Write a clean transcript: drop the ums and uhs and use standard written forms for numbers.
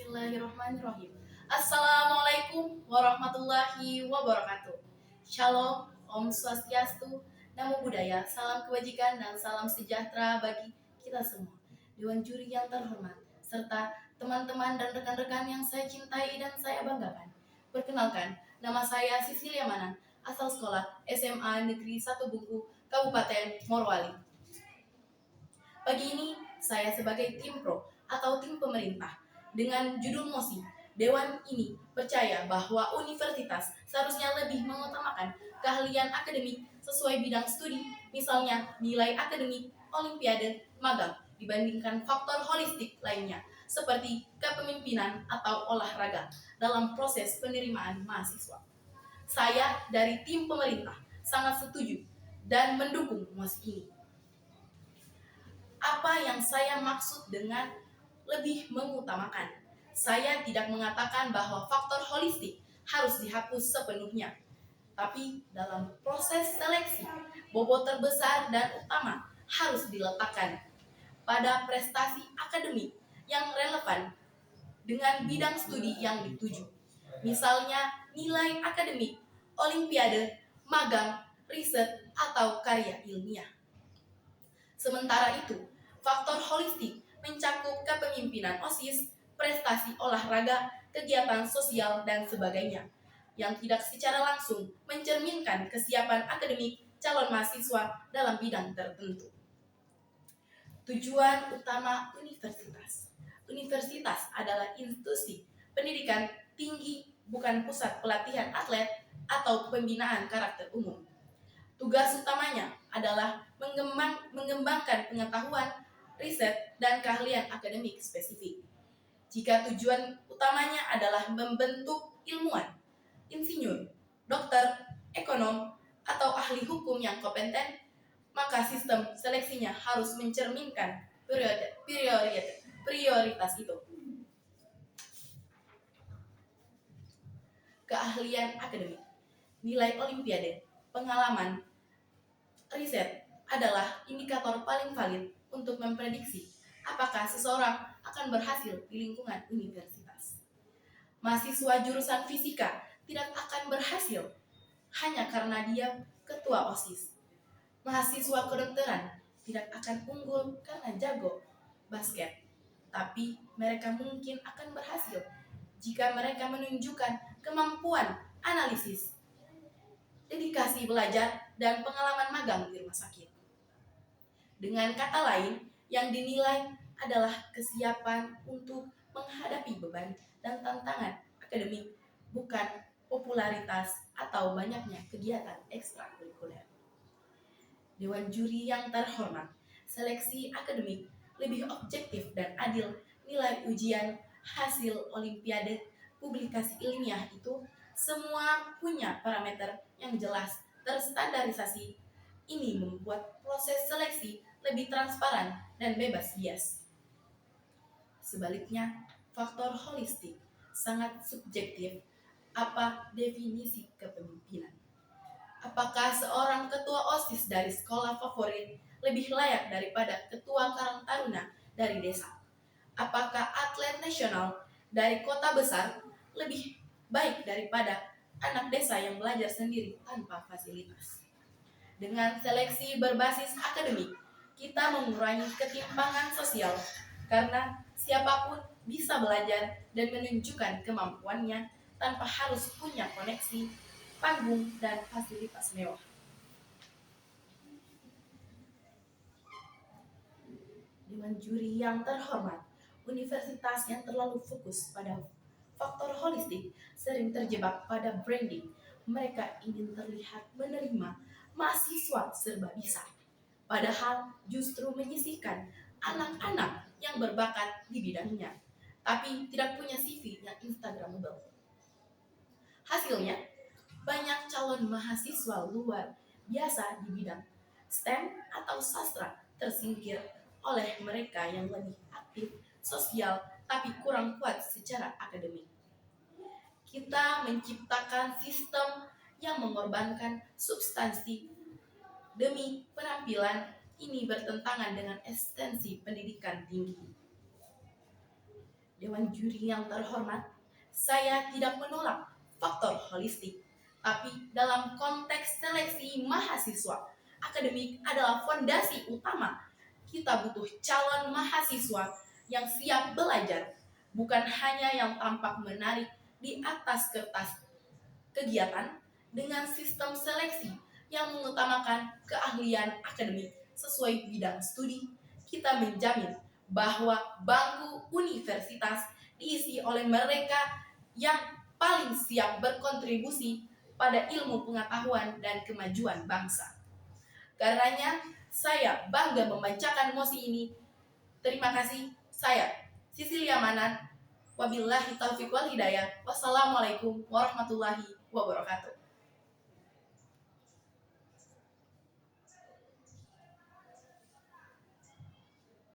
Bismillahirrahmanirrahim. Assalamualaikum warahmatullahi wabarakatuh. Shalom, Om Swastiastu, Namo Buddhaya, salam kebajikan dan salam sejahtera bagi kita semua. Dewan juri yang terhormat, serta teman-teman dan rekan-rekan yang saya cintai dan saya banggakan. Perkenalkan, nama saya Sisilia Manan, asal sekolah SMA Negeri 1 Bungku, Kabupaten Morowali. Pagi ini, saya sebagai tim pro atau tim pemerintah dengan judul mosi, Dewan ini percaya bahwa universitas seharusnya lebih mengutamakan keahlian akademik sesuai bidang studi, misalnya nilai akademik, olimpiade, magang, dibandingkan faktor holistik lainnya, seperti kepemimpinan atau olahraga dalam proses penerimaan mahasiswa. Saya dari tim pemerintah sangat setuju dan mendukung mosi ini. Apa yang saya maksud dengan lebih mengutamakan? Saya tidak mengatakan bahwa faktor holistik harus dihapus sepenuhnya. Tapi dalam proses seleksi, bobot terbesar dan utama harus diletakkan pada prestasi akademik yang relevan dengan bidang studi yang dituju. Misalnya nilai akademik, olimpiade, magang, riset, atau karya ilmiah. Sementara itu, faktor holistik mencakup kepemimpinan OSIS, prestasi olahraga, kegiatan sosial, dan sebagainya, yang tidak secara langsung mencerminkan kesiapan akademik calon mahasiswa dalam bidang tertentu. Tujuan utama universitas. Universitas adalah institusi pendidikan tinggi, bukan pusat pelatihan atlet atau pembinaan karakter umum. Tugas utamanya adalah mengembangkan pengetahuan, riset, dan keahlian akademik spesifik. Jika tujuan utamanya adalah membentuk ilmuwan, insinyur, dokter, ekonom, atau ahli hukum yang kompeten, maka sistem seleksinya harus mencerminkan prioritas itu. Keahlian akademik, nilai olimpiade, pengalaman, riset adalah indikator paling valid untuk memprediksi apakah seseorang akan berhasil di lingkungan universitas. Mahasiswa jurusan fisika tidak akan berhasil hanya karena dia ketua OSIS. Mahasiswa kedokteran tidak akan unggul karena jago basket, tapi mereka mungkin akan berhasil jika mereka menunjukkan kemampuan analisis, dedikasi belajar, dan pengalaman magang di rumah sakit. Dengan kata lain, yang dinilai adalah kesiapan untuk menghadapi beban dan tantangan akademik, bukan popularitas atau banyaknya kegiatan ekstrakurikuler. Dewan juri yang terhormat, seleksi akademik lebih objektif dan adil, nilai ujian, hasil olimpiade, publikasi ilmiah itu semua punya parameter yang jelas, terstandarisasi. Ini membuat proses seleksi lebih transparan dan bebas bias. Sebaliknya, faktor holistik sangat subjektif. Apa definisi kepemimpinan? Apakah seorang ketua OSIS dari sekolah favorit lebih layak daripada ketua Karang Taruna dari desa? Apakah atlet nasional dari kota besar lebih baik daripada anak desa yang belajar sendiri tanpa fasilitas? Dengan seleksi berbasis akademik, kita mengurangi ketimpangan sosial karena siapapun bisa belajar dan menunjukkan kemampuannya tanpa harus punya koneksi, panggung, dan fasilitas mewah. Dewan juri yang terhormat, universitas yang terlalu fokus pada faktor holistik sering terjebak pada branding. Mereka ingin terlihat menerima mahasiswa serba bisa, padahal justru menyisihkan anak-anak yang berbakat di bidangnya, tapi tidak punya CV yang instagramable. Hasilnya, banyak calon mahasiswa luar biasa di bidang STEM atau sastra tersingkir oleh mereka yang lebih aktif sosial tapi kurang kuat secara akademik. Kita menciptakan sistem yang mengorbankan substansi demi penampilan. Ini bertentangan dengan esensi pendidikan tinggi. Dewan juri yang terhormat, saya tidak menolak faktor holistik, tapi dalam konteks seleksi mahasiswa, akademik adalah fondasi utama. Kita butuh calon mahasiswa yang siap belajar, bukan hanya yang tampak menarik di atas kertas. Kegiatan dengan sistem seleksi yang mengutamakan keahlian akademik sesuai bidang studi, kita menjamin bahwa bangku universitas diisi oleh mereka yang paling siap berkontribusi pada ilmu pengetahuan dan kemajuan bangsa. Karenanya, saya bangga membacakan mosi ini. Terima kasih. Saya, Sisilia Manan. Wabillahi taufiq wal hidayah. Wassalamualaikum warahmatullahi wabarakatuh.